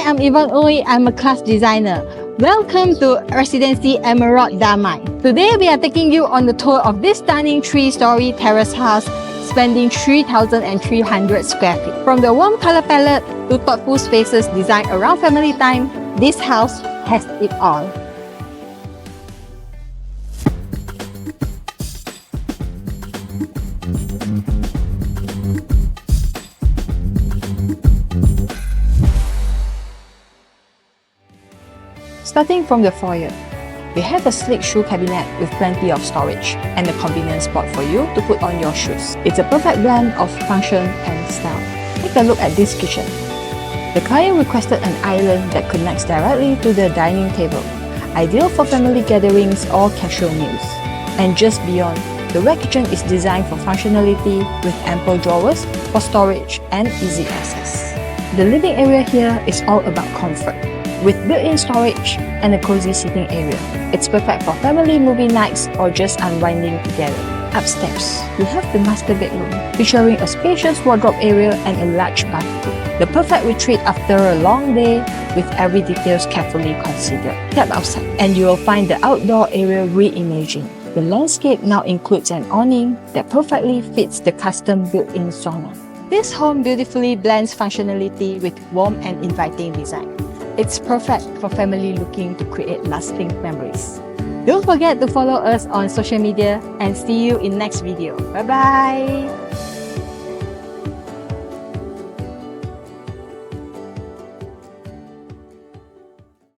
I'm Yvonne Uy. I'm a class designer. Welcome to Residensi Emerald Damai. Today we are taking you on the tour of this stunning 3-story terrace house spanning 3,300 square feet. From the warm color palette to thoughtful spaces designed around family time, this house has it all. Starting from the foyer, we have a sleek shoe cabinet with plenty of storage and a convenient spot for you to put on your shoes. It's a perfect blend of function and style. Take a look at this kitchen. The client requested an island that connects directly to the dining table, ideal for family gatherings or casual meals. And just beyond, the wet kitchen is designed for functionality with ample drawers for storage and easy access. The living area here is all about comfort, with built-in storage and a cozy seating area. It's perfect for family movie nights or just unwinding together. Upstairs, we have the master bedroom, featuring a spacious wardrobe area and a large bathroom. The perfect retreat after a long day, with every detail carefully considered. Step outside, and you will find the outdoor area reimagined. The landscape now includes an awning that perfectly fits the custom built-in sauna. This home beautifully blends functionality with warm and inviting design. It's perfect for family looking to create lasting memories. Don't forget to follow us on social media and see you in next video. Bye bye!